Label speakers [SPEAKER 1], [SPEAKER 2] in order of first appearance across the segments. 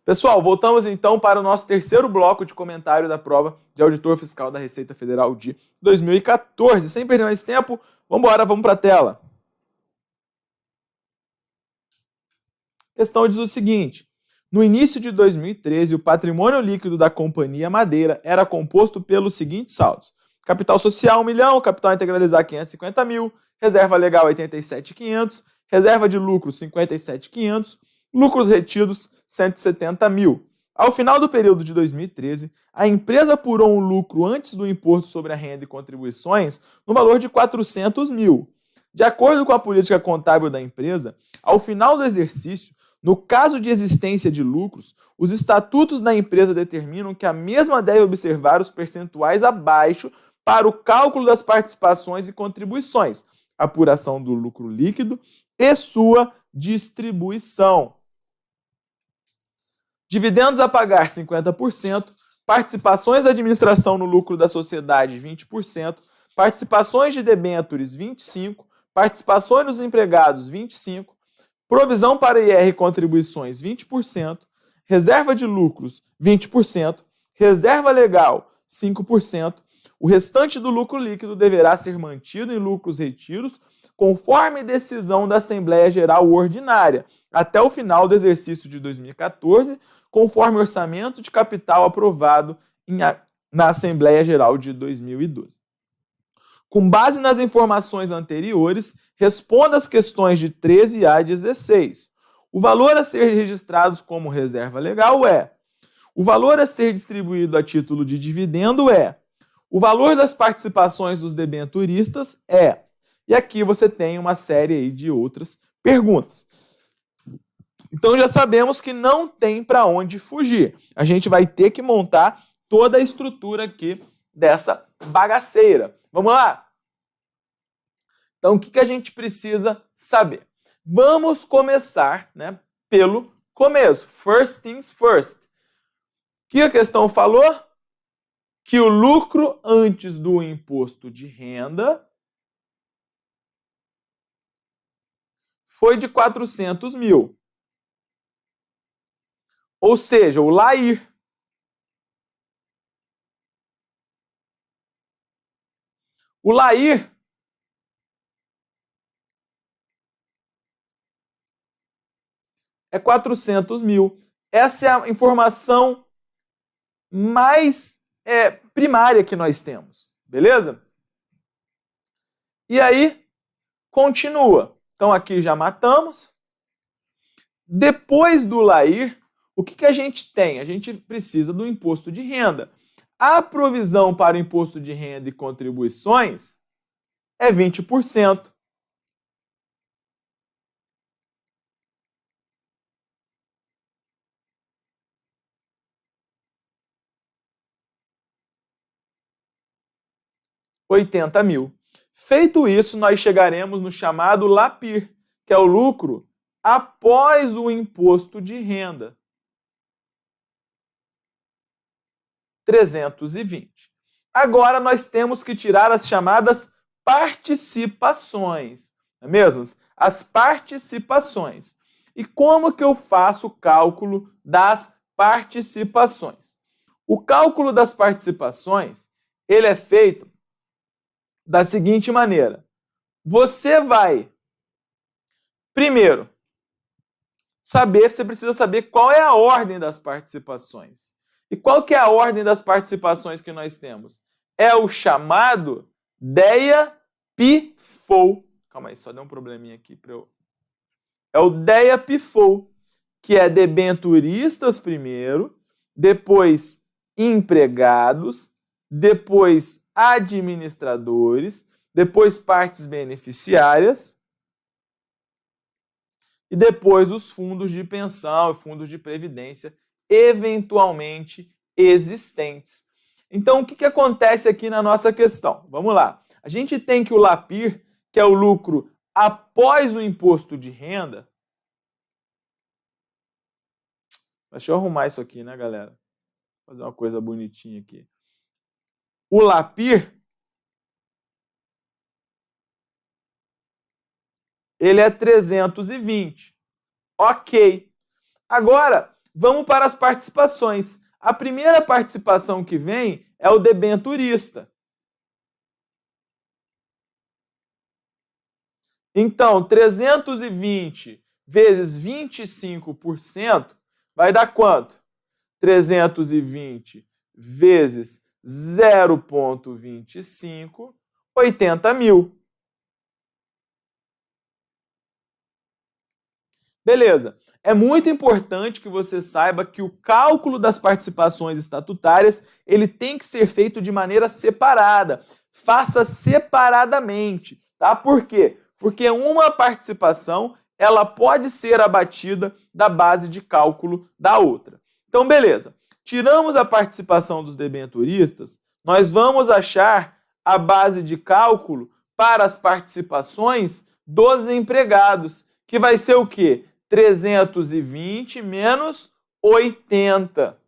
[SPEAKER 1] Pessoal, voltamos então para o nosso terceiro bloco de comentário da prova de auditor fiscal da Receita Federal de 2014. Sem perder mais tempo, vamos para a tela. A questão diz o seguinte: no início de 2013, o patrimônio líquido da Companhia Madeira era composto pelos seguintes saldos: capital social 1 milhão, capital integralizar 550 mil, reserva legal 87.500, reserva de lucro 57.500, lucros retidos 170 mil. Ao final do período de 2013, a empresa apurou um lucro antes do imposto sobre a renda e contribuições no valor de 400 mil. De acordo com a política contábil da empresa, ao final do exercício, no caso de existência de lucros, os estatutos da empresa determinam que a mesma deve observar os percentuais abaixo para o cálculo das participações e contribuições, apuração do lucro líquido e sua distribuição. Dividendos a pagar 50%, participações da administração no lucro da sociedade 20%, participações de debêntures 25%, participações dos empregados 25%, provisão para IR e contribuições 20%, reserva de lucros 20%, reserva legal 5%, o restante do lucro líquido deverá ser mantido em lucros retidos conforme decisão da Assembleia Geral Ordinária, até o final do exercício de 2014, conforme o orçamento de capital aprovado na Assembleia Geral de 2012. Com base nas informações anteriores, responda as questões de 13 a 16. O valor a ser registrado como reserva legal é: o valor a ser distribuído a título de dividendo é: o valor das participações dos debenturistas é. E aqui você tem uma série aí de outras perguntas. Então já sabemos que não tem para onde fugir. A gente vai ter que montar toda a estrutura aqui dessa bagaceira. Vamos lá? Então o que a gente precisa saber? Vamos começar, né, pelo começo. First things first. O que a questão falou? Que o lucro antes do imposto de renda foi de 400 mil. Ou seja, o LAIR. O LAIR é 400 mil. Essa é a informação mais primária que nós temos, beleza? E aí, continua. Então aqui já matamos. Depois do LAIR, o que a gente tem? A gente precisa do imposto de renda. A provisão para o imposto de renda e contribuições é 20%. R$80 mil. Feito isso, nós chegaremos no chamado LAPIR, que é o lucro após o imposto de renda. 320. Agora nós temos que tirar as chamadas participações, não é mesmo? As participações. E como que eu faço o cálculo das participações? O cálculo das participações, ele é feito da seguinte maneira. Você vai, primeiro, você precisa saber qual é a ordem das participações. E qual que é a ordem das participações que nós temos? É o chamado DEA PIFOL. Calma aí, só deu um probleminha aqui para eu... É o DEA PIFOL, que é debenturistas primeiro, depois empregados, depois administradores, depois partes beneficiárias e depois os fundos de pensão e fundos de previdência eventualmente existentes. Então, o que acontece aqui na nossa questão? Vamos lá. A gente tem que o LAPIR, que é o lucro após o imposto de renda. Deixa eu arrumar isso aqui, né, galera? Vou fazer uma coisa bonitinha aqui. O LAPIR, ele é 320. Ok. Agora, Vamos para as participações. A primeira participação que vem é o debenturista. Então, 320 vezes 25% vai dar quanto? 320 vezes 0,25, 80 mil. Beleza. É muito importante que você saiba que o cálculo das participações estatutárias ele tem que ser feito de maneira separada. Faça separadamente, tá? Por quê? Porque uma participação ela pode ser abatida da base de cálculo da outra. Então, beleza. Tiramos a participação dos debenturistas, nós vamos achar a base de cálculo para as participações dos empregados, que vai ser o quê? 320 menos 80.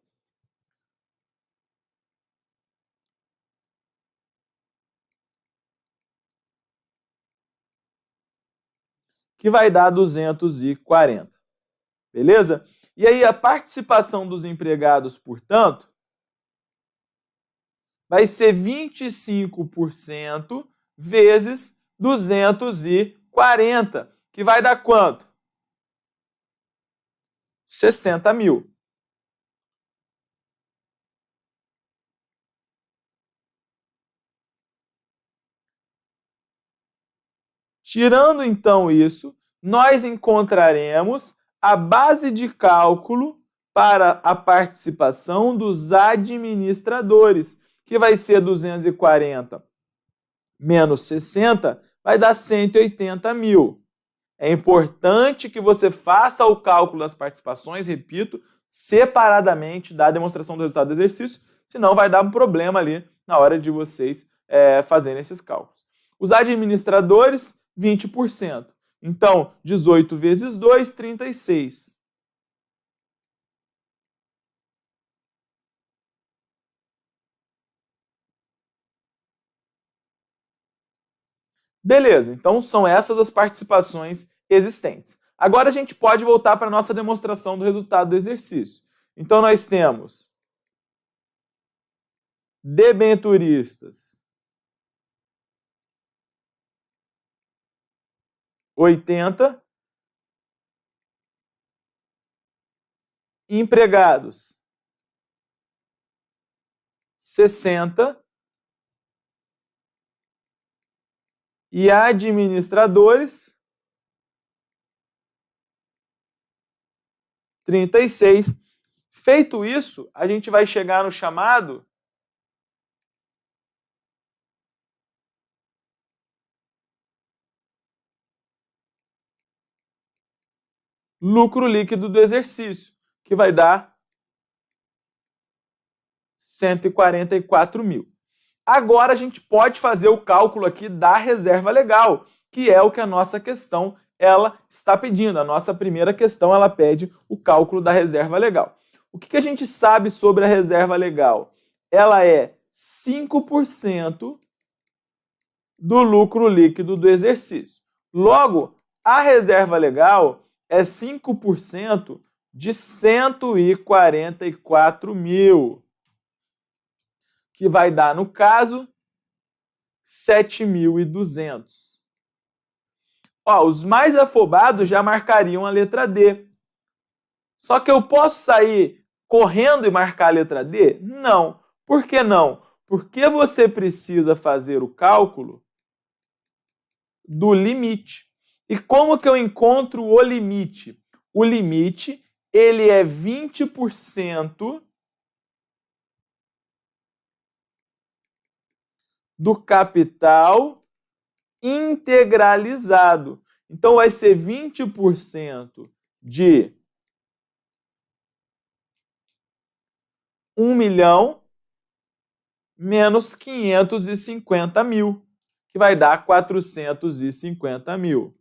[SPEAKER 1] Que vai dar 240. Beleza? E aí a participação dos empregados, portanto, vai ser 25% vezes 240, que vai dar quanto? 60 mil. Tirando então isso, nós encontraremos a base de cálculo para a participação dos administradores, que vai ser 240 menos 60, vai dar 180 mil. É importante que você faça o cálculo das participações, repito, separadamente da demonstração do resultado do exercício, senão vai dar um problema ali na hora de vocês fazerem esses cálculos. Os administradores, 20%. Então, 18 vezes 2, 36. Beleza, então são essas as participações existentes. Agora a gente pode voltar para a nossa demonstração do resultado do exercício. Então nós temos debenturistas 80, empregados 60 e administradores 36. Feito isso, a gente vai chegar no chamado lucro líquido do exercício, que vai dar 144 mil. Agora a gente pode fazer o cálculo aqui da reserva legal, que é o que a nossa questão ela está pedindo. A nossa primeira questão ela pede o cálculo da reserva legal. O que a gente sabe sobre a reserva legal? Ela é 5% do lucro líquido do exercício. Logo, a reserva legal é 5% de 144 mil, que vai dar, no caso, 7.200. Os mais afobados já marcariam a letra D. Só que eu posso sair correndo e marcar a letra D? Não. Por que não? Porque você precisa fazer o cálculo do limite. E como que eu encontro o limite? O limite, ele é 20% do capital integralizado. Então, vai ser 20% de 1 milhão menos 550 mil, que vai dar 450 mil.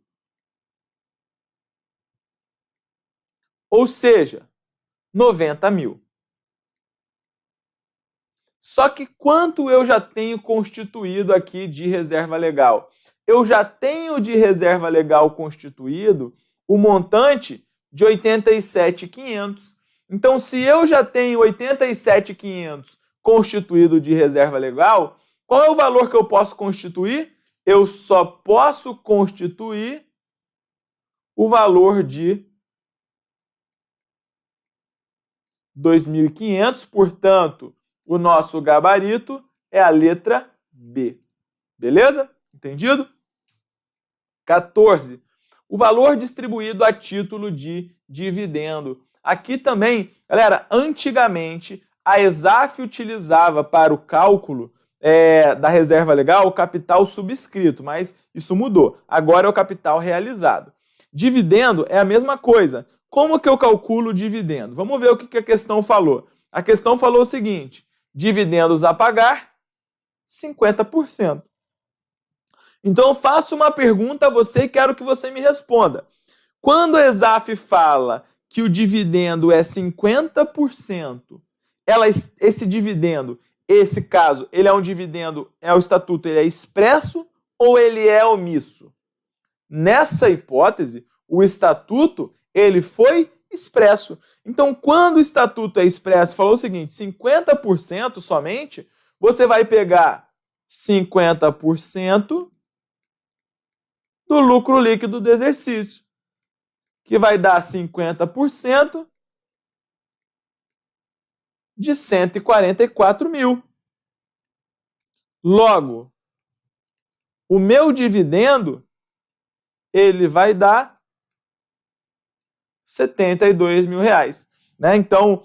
[SPEAKER 1] Ou seja, 90 mil. Só que quanto eu já tenho constituído aqui de reserva legal? Eu já tenho de reserva legal constituído o montante de 87.500. Então, se eu já tenho 87.500 constituído de reserva legal, qual é o valor que eu posso constituir? Eu só posso constituir o valor de 2.500, portanto, o nosso gabarito é a letra B. Beleza? Entendido? 14. O valor distribuído a título de dividendo. Aqui também, galera, antigamente a ESAF utilizava para o cálculo da reserva legal o capital subscrito, mas isso mudou. Agora é o capital realizado. Dividendo é a mesma coisa. Como que eu calculo o dividendo? Vamos ver o que a questão falou. A questão falou o seguinte: dividendos a pagar, 50%. Então eu faço uma pergunta a você e quero que você me responda. Quando a ESAF fala que o dividendo é 50%, esse dividendo, esse caso, ele é um dividendo, o estatuto, ele é expresso ou ele é omisso? Nessa hipótese, o estatuto, ele foi expresso. Então, quando o estatuto é expresso, falou o seguinte, 50% somente, você vai pegar 50% do lucro líquido do exercício, que vai dar 50% de 144 mil. Logo, o meu dividendo, ele vai dar 72 mil reais. Né? Então,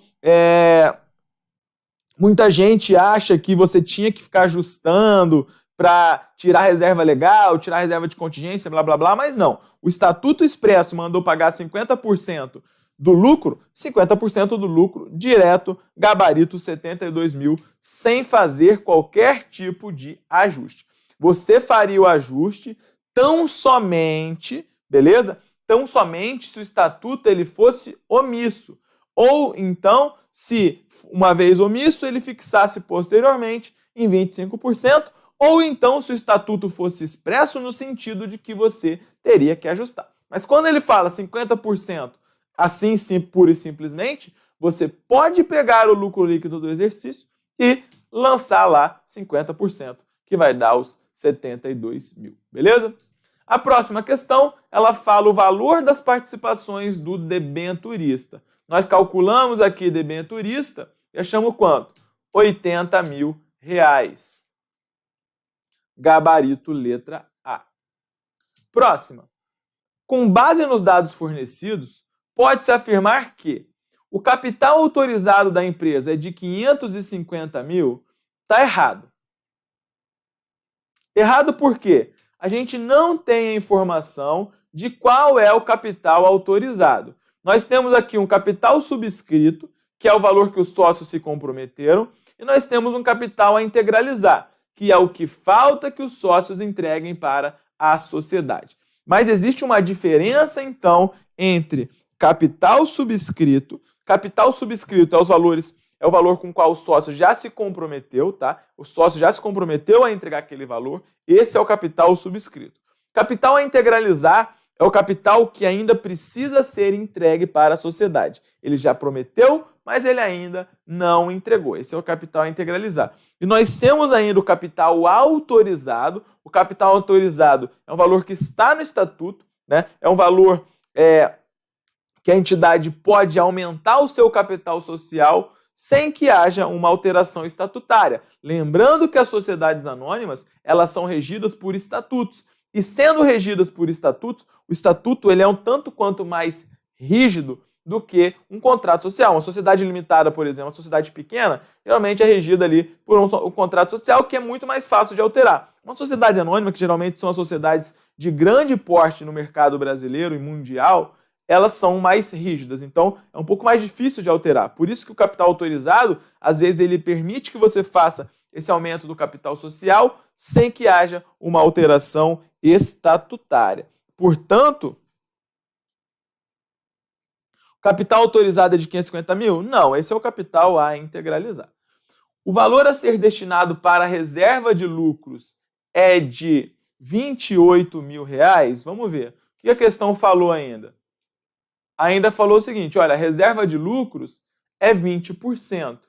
[SPEAKER 1] muita gente acha que você tinha que ficar ajustando para tirar reserva legal, tirar reserva de contingência, blá, blá, blá, mas não. O Estatuto Expresso mandou pagar 50% do lucro, 50% do lucro direto, gabarito 72 mil, sem fazer qualquer tipo de ajuste. Você faria o ajuste tão somente, beleza? Tão somente se o estatuto ele fosse omisso. Ou então, se uma vez omisso, ele fixasse posteriormente em 25%, ou então se o estatuto fosse expresso no sentido de que você teria que ajustar. Mas quando ele fala 50%, assim sim, pura e simplesmente, você pode pegar o lucro líquido do exercício e lançar lá 50%, que vai dar os 72 mil, beleza? A próxima questão, ela fala o valor das participações do debenturista. Nós calculamos aqui debenturista e achamos quanto? 80 mil reais. Gabarito letra A. Próxima. Com base nos dados fornecidos, pode-se afirmar que o capital autorizado da empresa é de 550 mil. Está errado. Errado por quê? A gente não tem a informação de qual é o capital autorizado. Nós temos aqui um capital subscrito, que é o valor que os sócios se comprometeram, e nós temos um capital a integralizar, que é o que falta que os sócios entreguem para a sociedade. Mas existe uma diferença, então, entre capital subscrito é o valor com o qual o sócio já se comprometeu, tá? O sócio já se comprometeu a entregar aquele valor, esse é o capital subscrito. Capital a integralizar é o capital que ainda precisa ser entregue para a sociedade. Ele já prometeu, mas ele ainda não entregou. Esse é o capital a integralizar. E nós temos ainda o capital autorizado. O capital autorizado é um valor que está no estatuto, né? É um valor que a entidade pode aumentar o seu capital social sem que haja uma alteração estatutária. Lembrando que as sociedades anônimas, elas são regidas por estatutos. E sendo regidas por estatutos, o estatuto ele é um tanto quanto mais rígido do que um contrato social. Uma sociedade limitada, por exemplo, uma sociedade pequena, geralmente é regida ali por um contrato social que é muito mais fácil de alterar. Uma sociedade anônima, que geralmente são as sociedades de grande porte no mercado brasileiro e mundial, elas são mais rígidas, então é um pouco mais difícil de alterar. Por isso que o capital autorizado, às vezes, ele permite que você faça esse aumento do capital social sem que haja uma alteração estatutária. Portanto, o capital autorizado é de 550 mil? Não, esse é o capital a integralizar. O valor a ser destinado para a reserva de lucros é de 28 mil reais? Vamos ver. O que a questão falou ainda? Ainda falou o seguinte, olha, a reserva de lucros é 20%.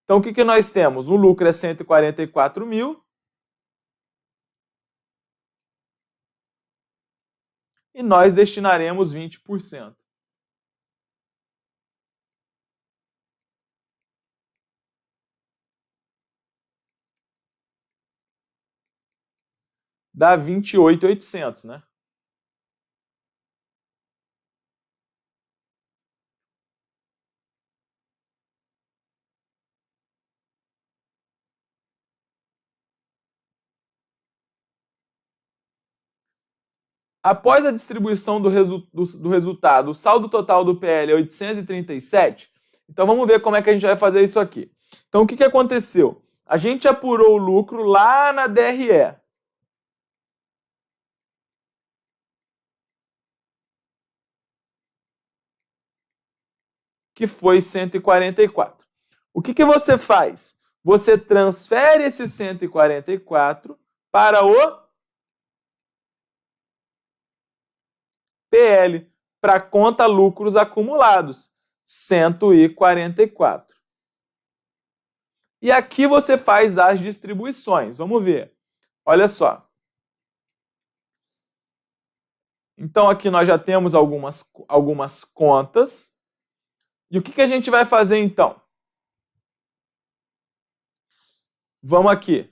[SPEAKER 1] Então, o que nós temos? O lucro é 144 mil e nós destinaremos 20%. Dá 28.800, né? Após a distribuição do resultado, o saldo total do PL é 837. Então vamos ver como é que a gente vai fazer isso aqui. Então o que aconteceu? A gente apurou o lucro lá na DRE. Que foi 144. O que você faz? Você transfere esse 144 para o PL, para a conta lucros acumulados, 144. E aqui você faz as distribuições. Vamos ver. Olha só. Então aqui nós já temos algumas contas. E o que a gente vai fazer então? Vamos aqui.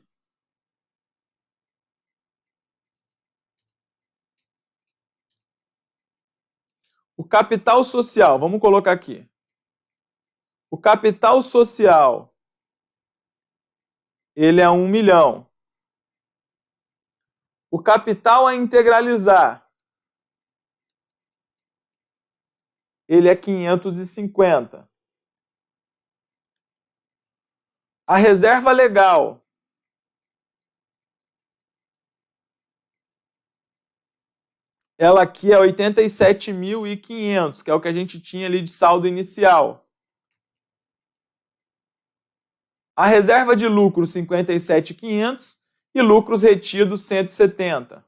[SPEAKER 1] O capital social, vamos colocar aqui. O capital social, ele é 1 milhão. O capital a integralizar, ele é 550. A reserva legal, ela aqui é 87.500, que é o que a gente tinha ali de saldo inicial. A reserva de lucro, 57.500 e lucros retidos, 170.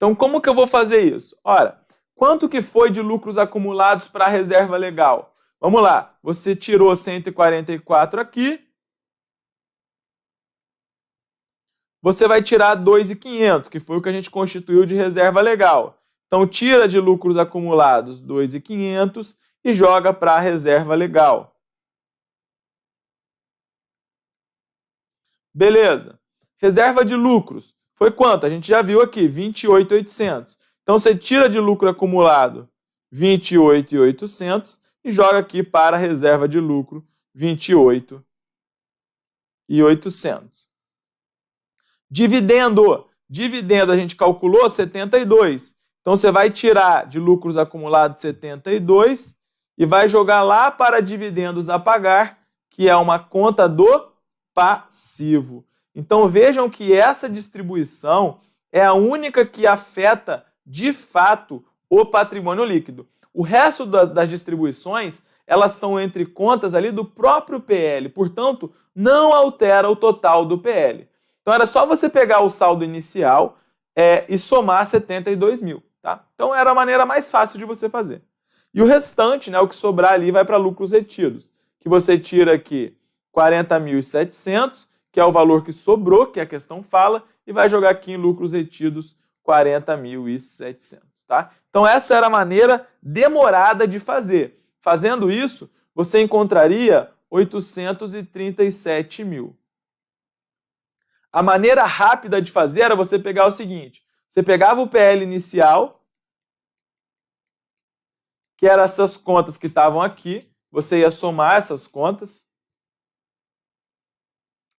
[SPEAKER 1] Então, como que eu vou fazer isso? Ora, quanto que foi de lucros acumulados para a reserva legal? Vamos lá, você tirou 144 aqui, você vai tirar 2.500, que foi o que a gente constituiu de reserva legal. Então, tira de lucros acumulados 2.500 e joga para a reserva legal. Beleza. Reserva de lucros. Foi quanto? A gente já viu aqui, 28.800. Então, você tira de lucro acumulado 28.800 e joga aqui para a reserva de lucro 28.800. Dividendo. Dividendo a gente calculou 72. Então, você vai tirar de lucros acumulados 72 e vai jogar lá para dividendos a pagar, que é uma conta do passivo. Então vejam que essa distribuição é a única que afeta de fato o patrimônio líquido. O resto das distribuições, elas são entre contas ali do próprio PL, portanto, não altera o total do PL. Então era só você pegar o saldo inicial e somar 72 mil. Tá? Então era a maneira mais fácil de você fazer. E o restante, né, o que sobrar ali, vai para lucros retidos, que você tira aqui 40.700, que é o valor que sobrou, que a questão fala, e vai jogar aqui em lucros retidos 40.700. Tá? Então essa era a maneira demorada de fazer. Fazendo isso, você encontraria 837 mil. A maneira rápida de fazer era você pegar o seguinte, você pegava o PL inicial, que eram essas contas que estavam aqui, você ia somar essas contas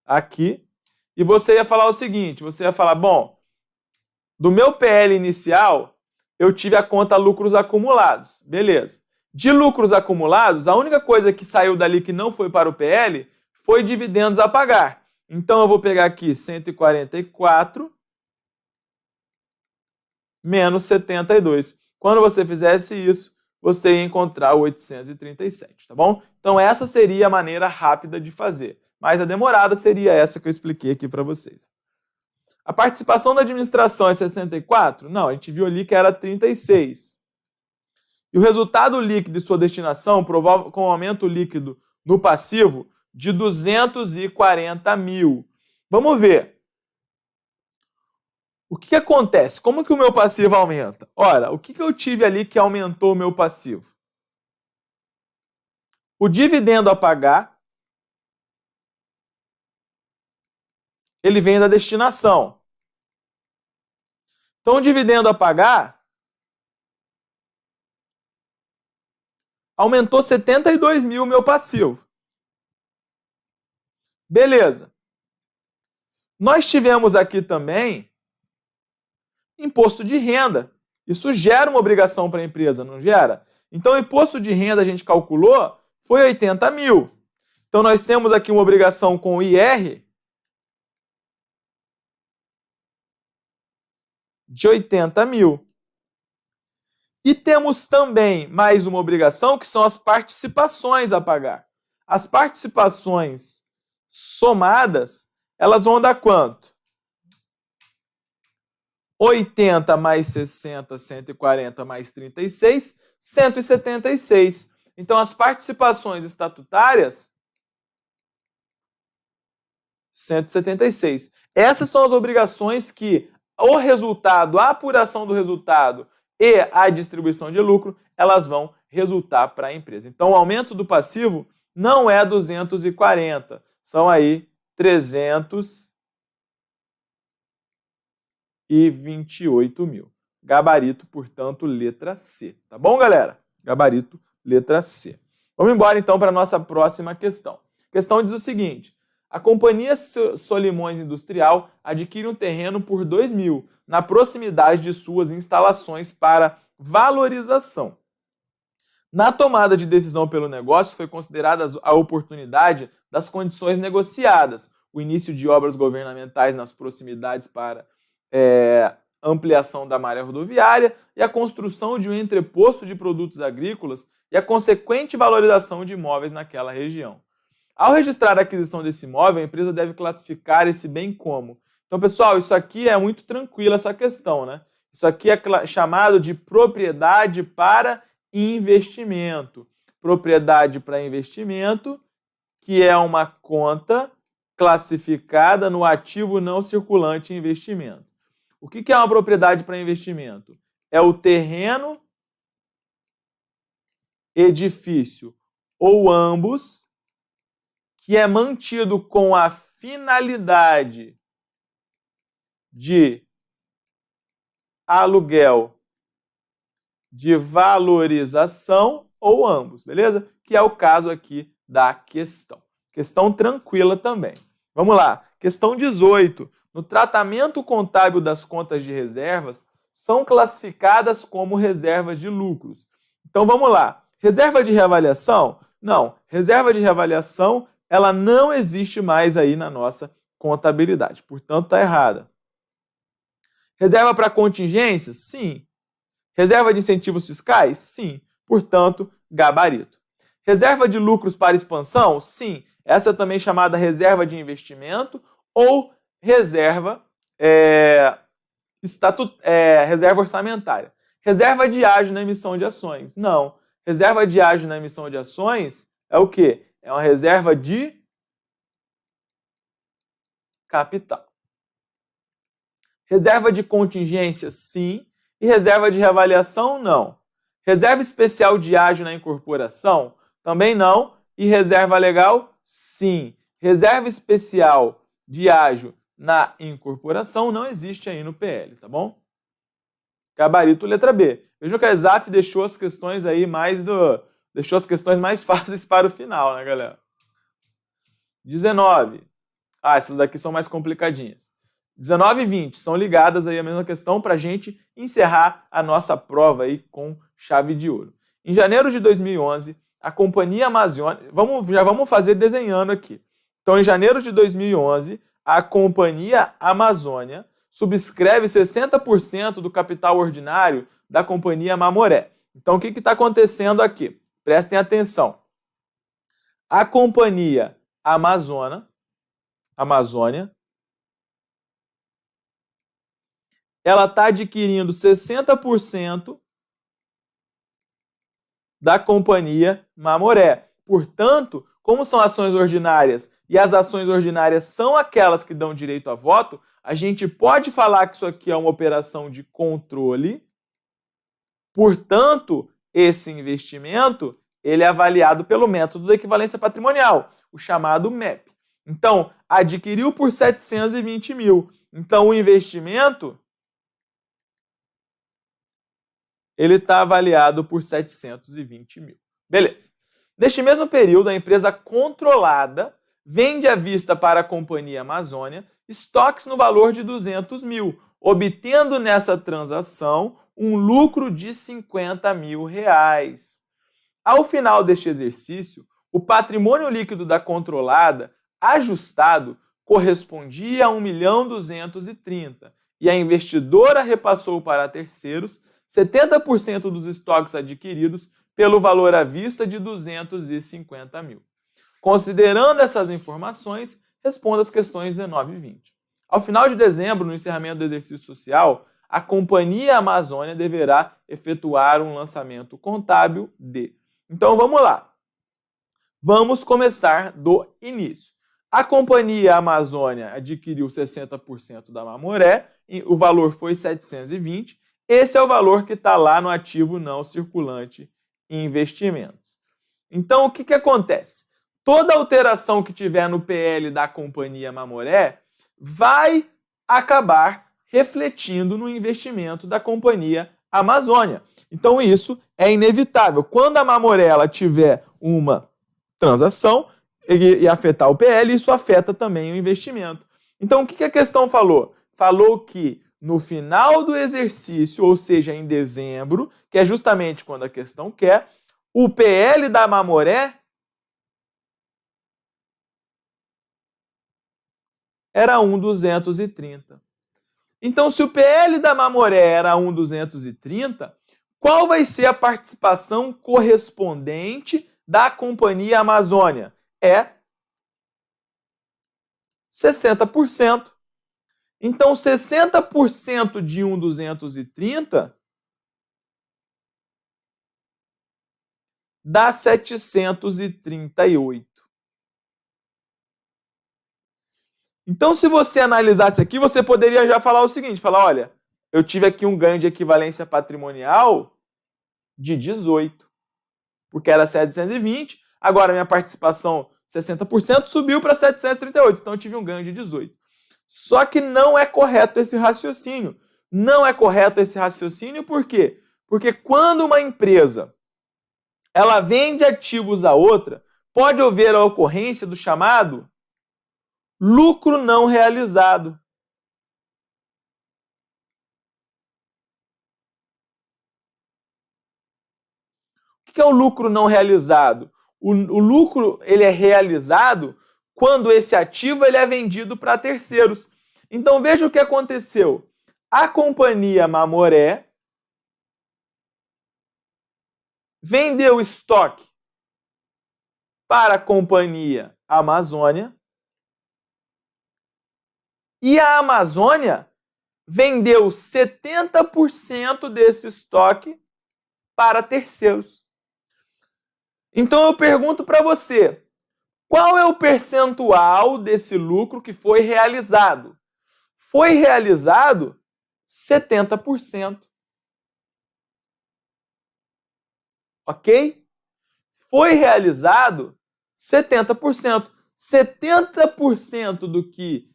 [SPEAKER 1] aqui, e você ia falar o seguinte, você ia falar, bom, do meu PL inicial, eu tive a conta lucros acumulados, beleza. De lucros acumulados, a única coisa que saiu dali que não foi para o PL foi dividendos a pagar. Então, eu vou pegar aqui 144 menos 72. Quando você fizesse isso, você ia encontrar 837, tá bom? Então, essa seria a maneira rápida de fazer. Mas a demorada seria essa que eu expliquei aqui para vocês. A participação da administração é 64? Não, a gente viu ali que era 36. E o resultado líquido de sua destinação provoca um aumento líquido no passivo de 240 mil. Vamos ver. O que acontece? Como que o meu passivo aumenta? Ora, o que eu tive ali que aumentou o meu passivo? O dividendo a pagar, ele vem da destinação. Então, o dividendo a pagar aumentou 72 mil o meu passivo. Beleza. Nós tivemos aqui também imposto de renda. Isso gera uma obrigação para a empresa, não gera? Então, o imposto de renda a gente calculou foi 80 mil. Então, nós temos aqui uma obrigação com o IR de 80 mil. E temos também mais uma obrigação, que são as participações a pagar. As participações somadas, elas vão dar quanto? 80 mais 60, 140 mais 36, 176. Então, as participações estatutárias, 176. Essas são as obrigações que o resultado, a apuração do resultado e a distribuição de lucro, elas vão resultar para a empresa. Então, o aumento do passivo não é 240, são aí 328 mil. Gabarito, portanto, letra C. Tá bom, galera? Gabarito, letra C. Vamos embora, então, para a nossa próxima questão. A questão diz o seguinte: a companhia Solimões Industrial adquire um terreno por 2 mil na proximidade de suas instalações para valorização. Na tomada de decisão pelo negócio foi considerada a oportunidade das condições negociadas, o início de obras governamentais nas proximidades para ampliação da malha rodoviária e a construção de um entreposto de produtos agrícolas e a consequente valorização de imóveis naquela região. Ao registrar a aquisição desse imóvel, a empresa deve classificar esse bem como. Então, pessoal, isso aqui é muito tranquilo, essa questão, né? Isso aqui é chamado de propriedade para investimento. Propriedade para investimento, que é uma conta classificada no ativo não circulante em investimento. O que é uma propriedade para investimento? É o terreno, edifício ou ambos que é mantido com a finalidade de aluguel, de valorização ou ambos, beleza? Que é o caso aqui da questão. Questão tranquila também. Vamos lá. Questão 18. No tratamento contábil das contas de reservas, são classificadas como reservas de lucros. Então vamos lá. Reserva de reavaliação? Não. Reserva de reavaliação, ela não existe mais aí na nossa contabilidade. Portanto, está errada. Reserva para contingências? Sim. Reserva de incentivos fiscais? Sim. Portanto, gabarito. Reserva de lucros para expansão? Sim. Essa é também chamada reserva de investimento ou reserva, reserva orçamentária. Reserva de ágio na emissão de ações? Não. Reserva de ágio na emissão de ações é o quê? É uma reserva de capital. Reserva de contingência, sim. E reserva de reavaliação, não. Reserva especial de ágio na incorporação, também não. E reserva legal, sim. Reserva especial de ágio na incorporação não existe aí no PL, tá bom? Gabarito, letra B. Vejam que a ESAF deixou as questões aí deixou as questões mais fáceis para o final, né, galera? 19. Essas daqui são mais complicadinhas. 19 e 20 são ligadas aí à mesma questão para a gente encerrar a nossa prova aí com chave de ouro. Em janeiro de 2011, a Companhia Amazônica... Já vamos fazer desenhando aqui. Então, em janeiro de 2011, a Companhia Amazônia subscreve 60% do capital ordinário da Companhia Mamoré. Então, o que está acontecendo aqui? Prestem atenção. A Companhia Amazônia, ela está adquirindo 60% da Companhia Mamoré. Portanto, como são ações ordinárias e as ações ordinárias são aquelas que dão direito a voto, a gente pode falar que isso aqui é uma operação de controle. Portanto, esse investimento ele é avaliado pelo método da equivalência patrimonial, o chamado MEP. Então, adquiriu por 720 mil. Então, o investimento ele está avaliado por 720 mil. Beleza. Neste mesmo período, a empresa controlada vende à vista para a Companhia Amazônia estoques no valor de 200 mil, obtendo nessa transação um lucro de 50 mil reais. Ao final deste exercício, o patrimônio líquido da controlada, ajustado, correspondia a 1.230.000 e a investidora repassou para terceiros 70% dos estoques adquiridos pelo valor à vista de 250 mil. Considerando essas informações, responda as questões 19 e 20. Ao final de dezembro, no encerramento do exercício social, a Companhia Amazônia deverá efetuar um lançamento contábil de... Então vamos lá. Vamos começar do início. A Companhia Amazônia adquiriu 60% da Mamoré, o valor foi 720. Esse é o valor que está lá no ativo não circulante em investimentos. Então, o que acontece? Toda alteração que tiver no PL da Companhia Mamoré vai acabar refletindo no investimento da Companhia Amazônia. Então, isso é inevitável. Quando a Mamoré ela tiver uma transação e afetar o PL, isso afeta também o investimento. Então, o que a questão falou? Falou que no final do exercício, ou seja, em dezembro, que é justamente quando a questão quer, o PL da Mamoré era 1.230. Então, se o PL da Mamoré era 1.230, qual vai ser a participação correspondente da Companhia Amazônia? É 60%. Então, 60% de 1.230 dá 738. Então, se você analisasse aqui, você poderia já falar o seguinte, falar, olha, eu tive aqui um ganho de equivalência patrimonial de 18, porque era 720, agora minha participação 60% subiu para 738, então eu tive um ganho de 18. Só que não é correto esse raciocínio. Não é correto esse raciocínio por quê? Porque quando uma empresa ela vende ativos a outra, pode haver a ocorrência do chamado lucro não realizado. O que é o lucro não realizado? O lucro ele é realizado quando esse ativo ele é vendido para terceiros. Então veja o que aconteceu. A Companhia Mamoré vendeu estoque para a Companhia Amazônia e a Amazônia vendeu 70% desse estoque para terceiros. Então eu pergunto para você, qual é o percentual desse lucro que foi realizado? Foi realizado 70%. Ok? Foi realizado 70%. 70% do que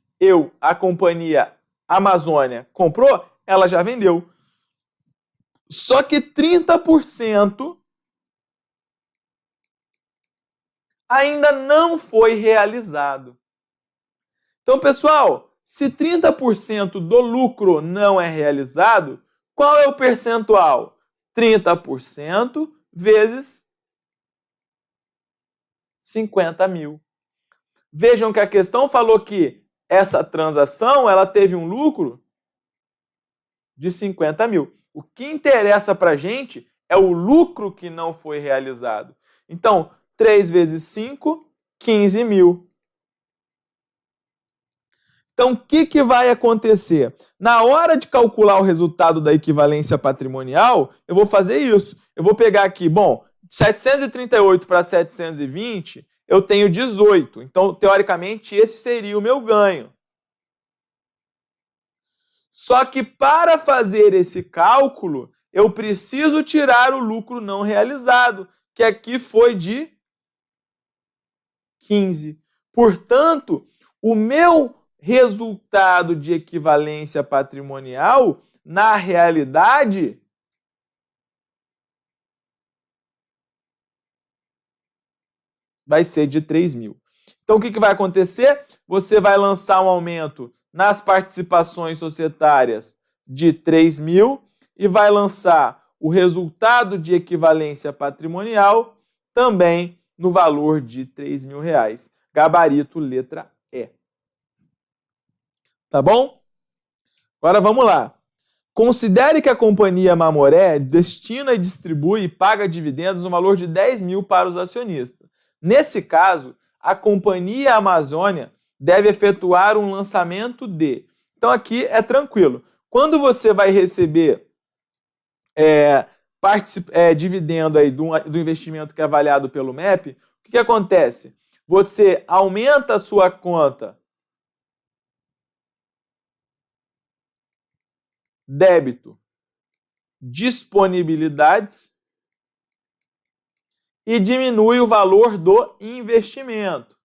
[SPEAKER 1] a Companhia Amazônia comprou, ela já vendeu. Só que 30% ainda não foi realizado. Então, pessoal, se 30% do lucro não é realizado, qual é o percentual? 30% vezes 50 mil. Vejam que a questão falou que essa transação ela teve um lucro de 50 mil. O que interessa para a gente é o lucro que não foi realizado. Então, 3 vezes 5, 15 mil. Então, o que vai acontecer? Na hora de calcular o resultado da equivalência patrimonial, eu vou fazer isso. Eu vou pegar aqui, bom, 738 para 720, eu tenho 18. Então, teoricamente, esse seria o meu ganho. Só que para fazer esse cálculo, eu preciso tirar o lucro não realizado, que aqui foi de 15. Portanto, o meu resultado de equivalência patrimonial, na realidade, vai ser de 3 mil. Então, o que vai acontecer? Você vai lançar um aumento nas participações societárias de 3 mil e vai lançar o resultado de equivalência patrimonial também no valor de 3 mil reais. Gabarito letra E. Tá bom? Agora vamos lá. Considere que a companhia Mamoré destina e distribui e paga dividendos no valor de 10 mil para os acionistas. Nesse caso, a companhia Amazônia deve efetuar um lançamento de... Então aqui é tranquilo. Quando você vai receber dividendo aí do investimento que é avaliado pelo MEP, o que acontece? Você aumenta a sua conta débito, disponibilidades e diminui o valor do investimento.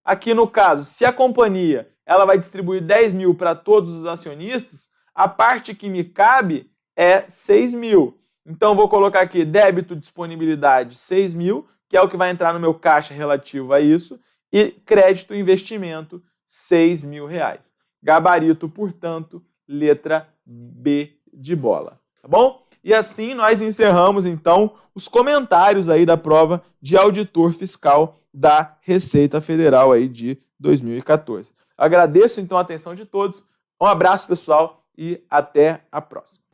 [SPEAKER 1] Aqui no caso, se a companhia ela vai distribuir 10 mil para todos os acionistas, a parte que me cabe é 6 mil. Então, vou colocar aqui débito, disponibilidade, 6 mil, que é o que vai entrar no meu caixa relativo a isso, e crédito, investimento, 6 mil reais. Gabarito, portanto, letra B de bola. Tá bom? E assim nós encerramos, então, os comentários aí da prova de auditor fiscal da Receita Federal aí de 2014. Agradeço, então, a atenção de todos. Um abraço, pessoal, e até a próxima.